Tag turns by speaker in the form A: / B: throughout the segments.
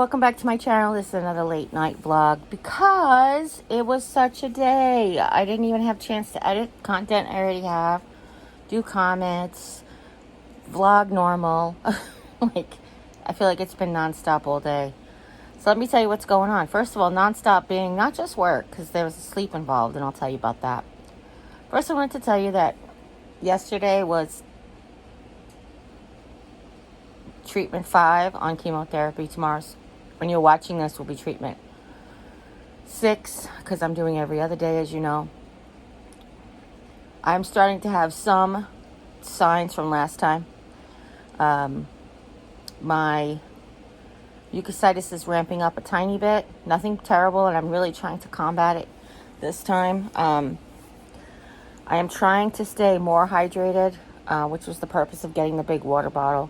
A: welcome back to my channel. This is another late night vlog because it was such a day. I didn't even have a chance to edit content I already have, do comments, vlog normal. Like, I feel like it's been nonstop all day. So let me tell you what's going on. First of all, nonstop being not just work, because there was sleep involved, and I'll tell you about that. First, I wanted to tell you that yesterday was treatment 5 on chemotherapy. Tomorrow's, when you're watching this, will be treatment 6, because I'm doing every other day, as you know. I'm starting to have some signs from last time. My mucositis is ramping up a tiny bit. Nothing terrible, and I'm really trying to combat it this time. I am trying to stay more hydrated, which was the purpose of getting the big water bottle.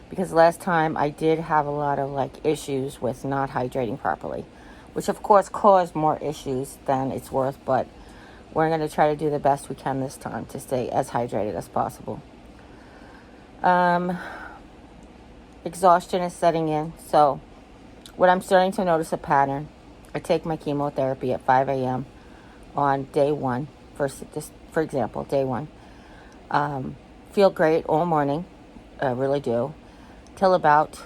A: Because last time I did have a lot of issues with not hydrating properly, which of course caused more issues than it's worth, but we're going to try to do the best we can this time to stay as hydrated as possible. Exhaustion is setting in, so what I'm starting to notice a pattern. I take my chemotherapy at 5 a.m. on day 1, for example, day 1. Feel great all morning, I really do, till about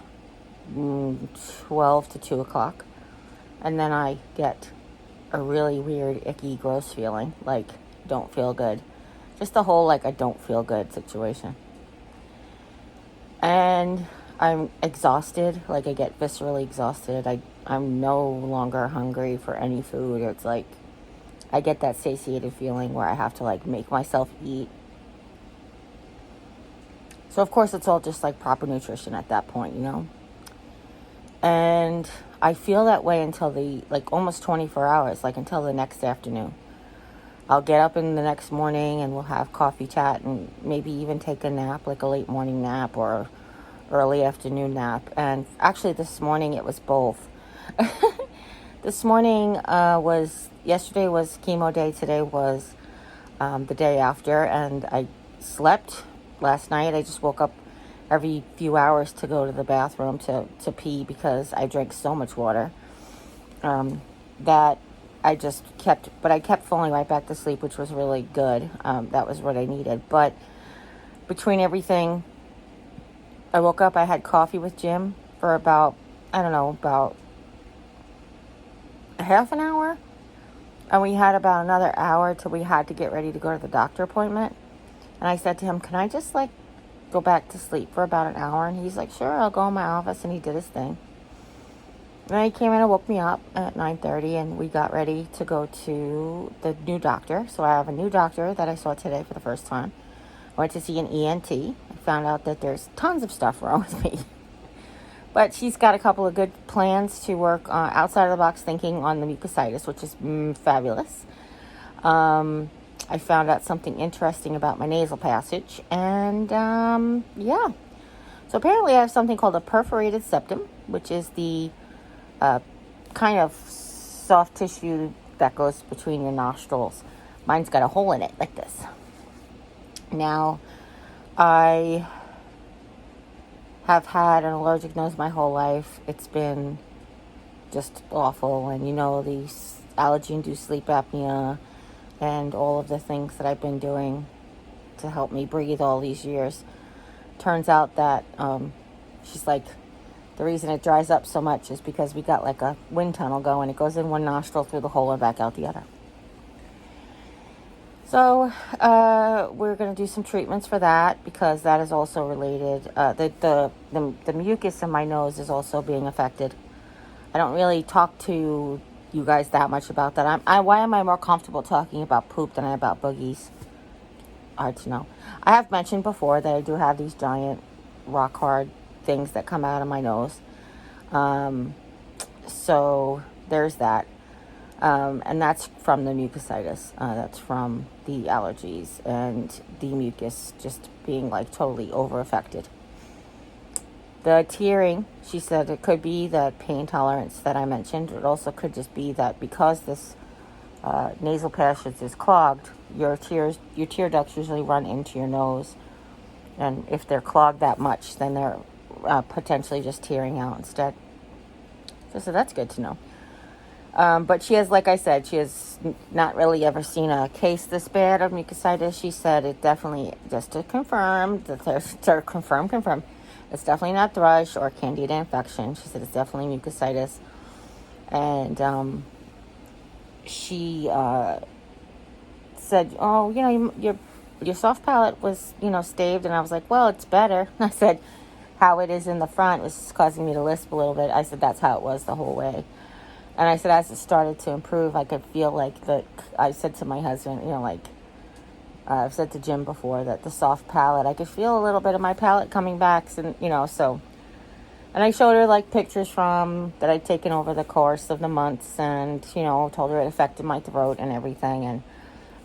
A: 12 to 2 o'clock. And then I get a really weird, icky, gross feeling, don't feel good. Just the whole, I don't feel good situation. And I'm exhausted, I get viscerally exhausted. I'm no longer hungry for any food. It's I get that satiated feeling where I have to, make myself eat. So, of course, it's all just, proper nutrition at that point, you know? And I feel that way until almost 24 hours, until the next afternoon. I'll get up in the next morning and we'll have coffee chat and maybe even take a nap, a late morning nap or early afternoon nap. And actually, this morning it was both. This morning yesterday was chemo day, today was the day after, and I slept. Last night, I just woke up every few hours to go to the bathroom to pee because I drank so much water that I kept falling right back to sleep, which was really good. That was what I needed. But between everything, I woke up, I had coffee with Jim for about a half an hour. And we had about another hour till we had to get ready to go to the doctor appointment. And I said to him, can I just, go back to sleep for about an hour? And he's like, sure, I'll go in my office. And he did his thing. And then he came in and woke me up at 9:30, and we got ready to go to the new doctor. So I have a new doctor that I saw today for the first time. I went to see an ENT. I found out that there's tons of stuff wrong with me. But she's got a couple of good plans to work outside of the box thinking on the mucositis, which is fabulous. I found out something interesting about my nasal passage, and yeah. So apparently I have something called a perforated septum, which is the kind of soft tissue that goes between your nostrils. Mine's got a hole in it, like this. Now, I have had an allergic nose my whole life. It's been just awful, and these allergy-induced sleep apnea and all of the things that I've been doing to help me breathe all these years. Turns out that she's like, the reason it dries up so much is because we got a wind tunnel going. It goes in one nostril through the hole and back out the other. So we're going to do some treatments for that because that is also related. The mucus in my nose is also being affected. I don't really talk to you guys that much about that. Why am I more comfortable talking about poop than I about boogies? Hard to know. I have mentioned before that I do have these giant rock hard things that come out of my nose. So there's that. And that's from the mucositis. That's from the allergies and the mucus just being totally over affected. The tearing, she said it could be that pain tolerance that I mentioned. It also could just be that because this nasal passage is clogged, your tear ducts usually run into your nose. And if they're clogged that much, then they're potentially just tearing out instead. I said, that's good to know. But she has, like I said, she has not really ever seen a case this bad of mucositis. She said it definitely, just to confirm, confirm, it's definitely not thrush or candida infection. She said it's definitely mucositis. And she said, oh, your soft palate was, staved. And I was like, well, it's better. I said, how it is in the front was causing me to lisp a little bit. I said, that's how it was the whole way. And I said, as it started to improve, I could feel like I said to my husband, I've said to Jim before that the soft palate, I could feel a little bit of my palate coming back. And, so, and I showed her like pictures that I'd taken over the course of the months, and, told her it affected my throat and everything. And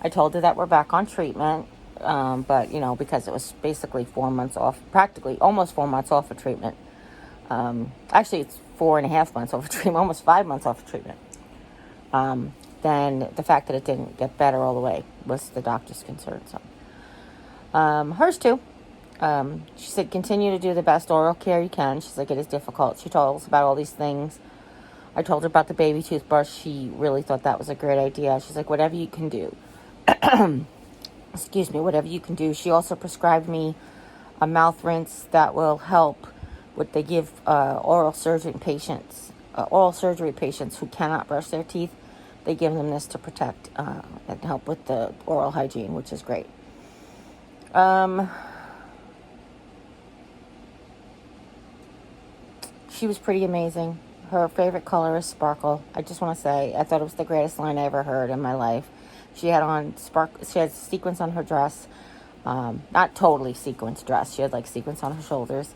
A: I told her that we're back on treatment. But, because it was basically 4 months off, practically almost 4 months off of treatment. Actually, it's 4.5 months off of treatment, almost 5 months off of treatment. Then the fact that it didn't get better all the way was the doctor's concern. So, hers too. She said, continue to do the best oral care you can. She's like, it is difficult. She told us about all these things. I told her about the baby toothbrush. She really thought that was a great idea. She's like, whatever you can do. Excuse me, whatever you can do. She also prescribed me a mouth rinse that will help. What they give oral surgery patients who cannot brush their teeth. They give them this to protect and help with the oral hygiene, which is great. She was pretty amazing. Her favorite color is sparkle. I just want to say, I thought it was the greatest line I ever heard in my life. She had sequins on her dress. Not totally sequins dress. She had like sequins on her shoulders.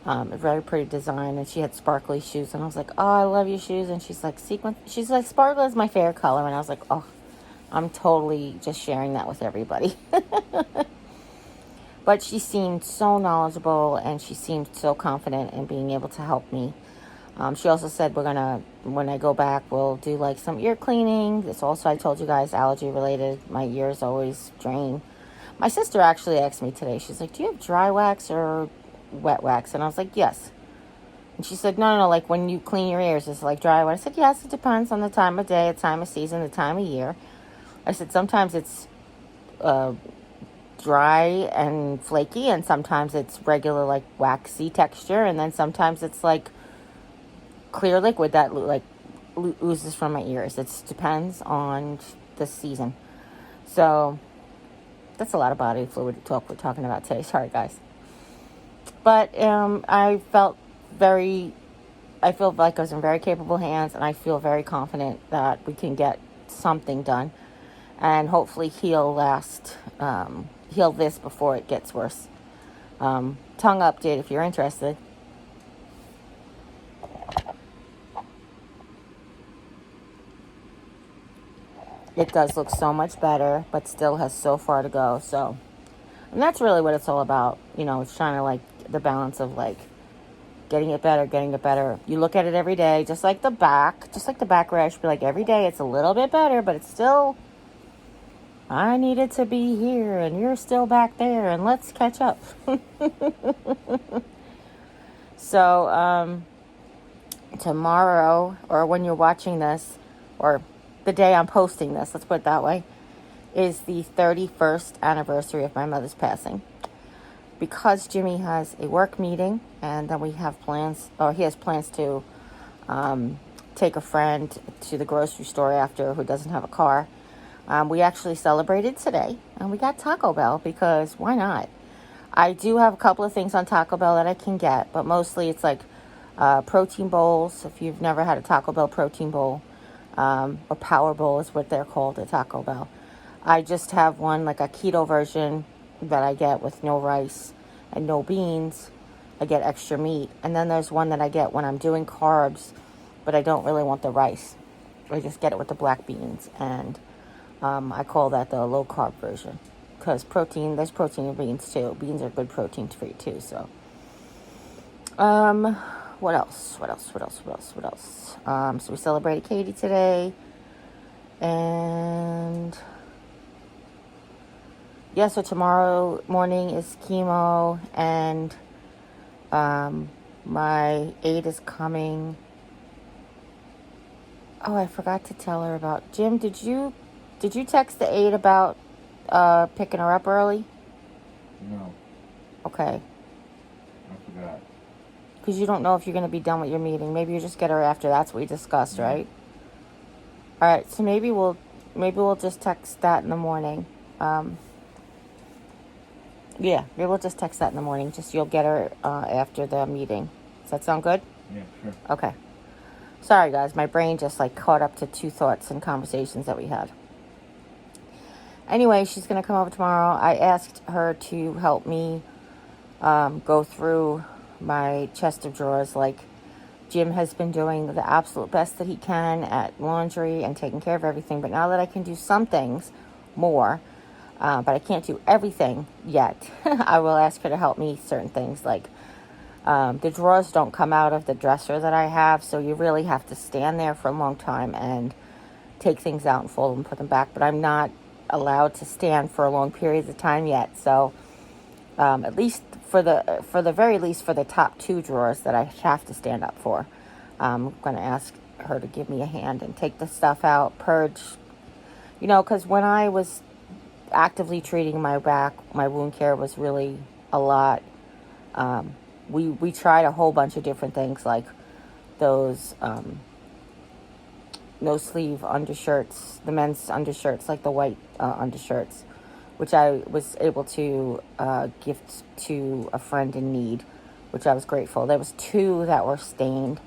A: A very pretty design, and she had sparkly shoes, and I was like, oh, I love your shoes. And she's like, sparkle is my favorite color. And I was like, oh, I'm totally just sharing that with everybody. But she seemed so knowledgeable, and she seemed so confident in being able to help me. She also said when I go back, we'll do like some ear cleaning. It's also, I told you guys, allergy related. My ears always drain. My sister actually asked me today, she's like, do you have dry wax or wet wax? And I was like, yes. And she said, no, like when you clean your ears, it's like dry wax. I said, yes, it depends on the time of day, the time of season, the time of year. I said, sometimes it's dry and flaky, and sometimes it's regular like waxy texture, and then sometimes it's like clear liquid that like oozes from my ears. It depends on the season. So that's a lot of body fluid talk we're talking about today. Sorry, guys. But I feel like I was in very capable hands, and I feel very confident that we can get something done and hopefully heal this before it gets worse. Tongue update if you're interested. It does look so much better, but still has so far to go. So, and that's really what it's all about. It's trying to like the balance of like getting it better. You look at it every day, just like the back rash. Be like, every day it's a little bit better, but it's still, I needed to be here and you're still back there, and let's catch up. So, tomorrow, or when you're watching this, or the day I'm posting this, let's put it that way, is the 31st anniversary of my mother's passing. Because Jimmy has a work meeting, and then he has plans to take a friend to the grocery store after, who doesn't have a car. We actually celebrated today, and we got Taco Bell, because why not? I do have a couple of things on Taco Bell that I can get, but mostly it's like protein bowls. If you've never had a Taco Bell protein bowl, or Power Bowl is what they're called at Taco Bell. I just have one, like a keto version that I get with no rice and no beans. I get extra meat. And then there's one that I get when I'm doing carbs, but I don't really want the rice. I just get it with the black beans. And I call that the low carb version. Because there's protein in beans too. Beans are good protein for you too, so. What else? So we celebrated Katie today. And yeah, so tomorrow morning is chemo, and my aide is coming Oh, I forgot to tell her about Jim. Did you text the aide about picking her up early?
B: No,
A: Okay.
B: I forgot.
A: Because you don't know if you're going to be done with your meeting. Maybe you just get her after. That's what we discussed,
B: Yeah.
A: right? All right. So maybe we'll just text that in the morning. Yeah, maybe we'll just text that in the morning. Just you'll get her after the meeting. Does that sound good?
B: Yeah, sure.
A: Okay. Sorry, guys. My brain just like caught up to two thoughts and conversations that we had. Anyway, she's going to come over tomorrow. I asked her to help me go through my chest of drawers. Like, Jim has been doing the absolute best that he can at laundry and taking care of everything. But now that I can do some things more, but I can't do everything yet, I will ask her to help me certain things. Like, the drawers don't come out of the dresser that I have, so you really have to stand there for a long time and take things out and fold them and put them back. But I'm not allowed to stand for long periods of time yet. So at least for the very least for the top two drawers that I have to stand up for, I'm going to ask her to give me a hand and take the stuff out, purge. Because when I was actively treating my back, my wound care was really a lot. We tried a whole bunch of different things, like those no sleeve undershirts, the men's undershirts, like the white undershirts, which I was able to gift to a friend in need, which I was grateful. There was two that were stained,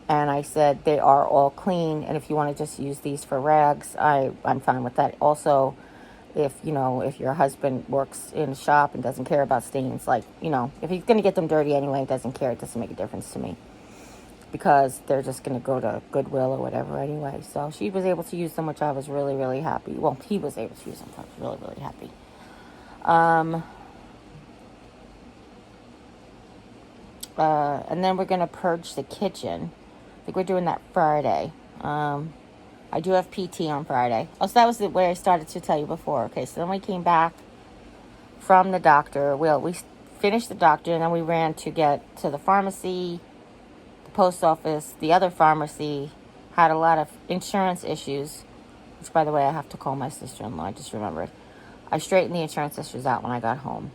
A: and I said they are all clean, and if you want to just use these for rags, I'm fine with that. Also, if your husband works in a shop and doesn't care about stains, like, if he's going to get them dirty anyway, doesn't care, it doesn't make a difference to me, because they're just going to go to Goodwill or whatever anyway. So she was able to use them, which I was really, really happy. Well, he was able to use them, so I was really, really happy. And then we're going to purge the kitchen. I think we're doing that Friday. I do have PT on Friday. Oh, so that was where I started to tell you before. Okay, so then we came back from the doctor. Well, we finished the doctor, and then we ran to get to the pharmacy, the post office, the other pharmacy. Had a lot of insurance issues, which, by the way, I have to call my sister-in-law. I just remembered. I straightened the insurance issues out when I got home.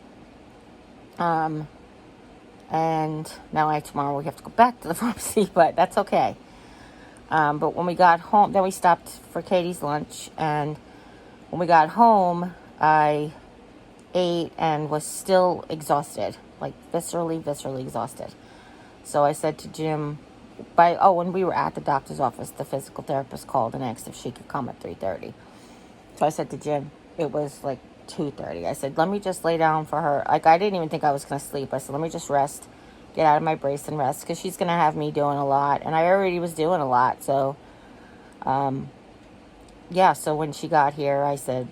A: And now tomorrow we have to go back to the pharmacy, but that's okay. But when we got home, then we stopped for Katie's lunch, and when we got home, I ate and was still exhausted, like viscerally exhausted. So I said to Jim, when we were at the doctor's office, the physical therapist called and asked if she could come at 3:30. So I said to Jim, it was like 2:30. I said, let me just lay down for her. Like, I didn't even think I was going to sleep. I said, let me just rest, get out of my brace and rest, because she's going to have me doing a lot. And I already was doing a lot. So, so when she got here, I said,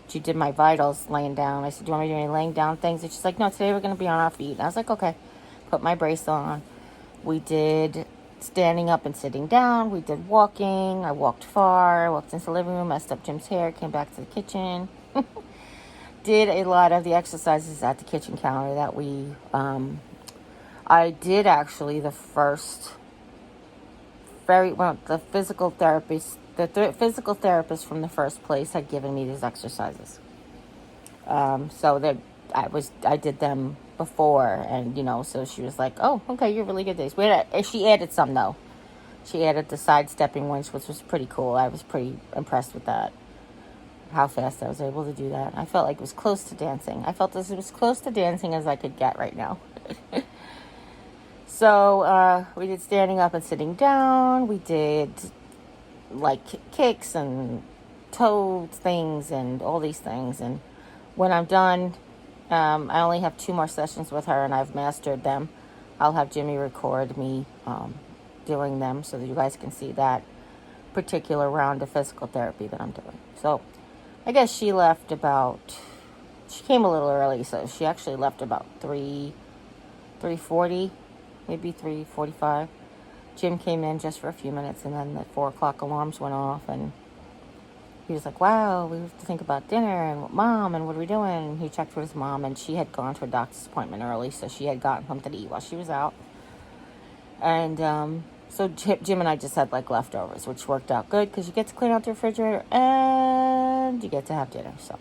A: she did my vitals laying down. I said, do you want me to do any laying down things? And she's like, no, today we're going to be on our feet. And I was like, okay. Put my brace on. We did standing up and sitting down. We did walking. I walked far. I walked into the living room, messed up Jim's hair, came back to the kitchen. Did a lot of the exercises at the kitchen counter that I did actually the physical therapist, physical therapist from the first place had given me these exercises. So that I did them before, and so she was like, "Oh, okay, you're really good at these." She added some though. She added the sidestepping winch, which was pretty cool. I was pretty impressed with that. How fast I was able to do that. I felt like it was close to dancing. I felt as close to dancing as I could get right now. So we did standing up and sitting down. We did like kicks and toe things and all these things. And when I'm done, I only have 2 more sessions with her, and I've mastered them. I'll have Jimmy record me doing them so that you guys can see that particular round of physical therapy that I'm doing. So I guess she came a little early, so she actually left about 3:40, maybe 3:45. Jim came in just for a few minutes, and then the 4 o'clock alarms went off, and he was like, wow, we have to think about dinner and mom and what are we doing? And he checked with his mom, and she had gone to a doctor's appointment early, so she had gotten something to eat while she was out. And So Jim and I just had like leftovers, which worked out good because you get to clean out the refrigerator and you get to have dinner. So,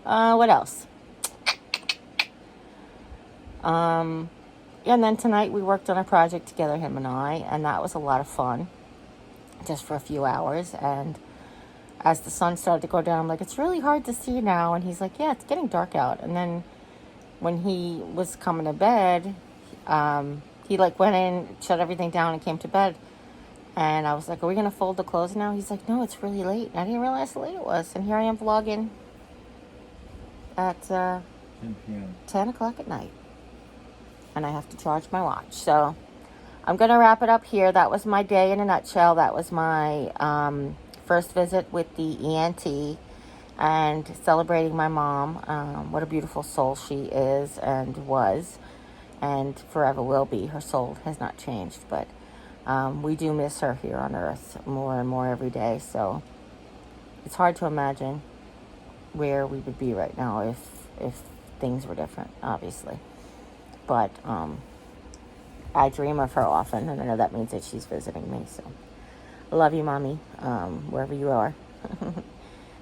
A: what else? And then tonight we worked on a project together, him and I, and that was a lot of fun, just for a few hours. And as the sun started to go down, I'm like, it's really hard to see now. And he's like, yeah, it's getting dark out. And then when he was coming to bed, he like went in, shut everything down, and came to bed. And I was like, are we going to fold the clothes now? He's like, no, it's really late. And I didn't realize how late it was. And here I am vlogging at
B: 10 p.m.
A: 10 o'clock at night. And I have to charge my watch. So I'm going to wrap it up here. That was my day in a nutshell. That was my first visit with the ENT and celebrating my mom. What a beautiful soul she is and was and forever will be. Her soul has not changed. But we do miss her here on earth more and more every day. So it's hard to imagine where we would be right now if things were different, obviously. But I dream of her often, and I know that means that she's visiting me. So I love you, Mommy, wherever you are.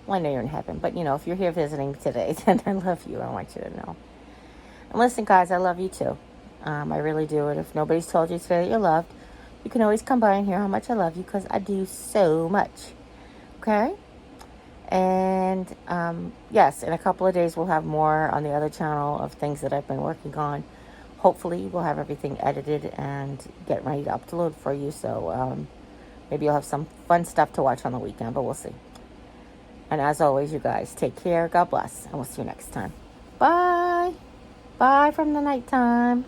A: Well, I know you're in heaven, but, you know, if you're here visiting today, then I love you. I want you to know. And listen, guys, I love you, too. I really do. And if nobody's told you today that you're loved, you can always come by and hear how much I love you, because I do so much. Okay? And, yes, in a couple of days, we'll have more on the other channel of things that I've been working on. Hopefully, we'll have everything edited and get ready to upload for you. So, maybe you'll have some fun stuff to watch on the weekend, but we'll see. And as always, you guys, take care. God bless. And we'll see you next time. Bye. Bye from the nighttime.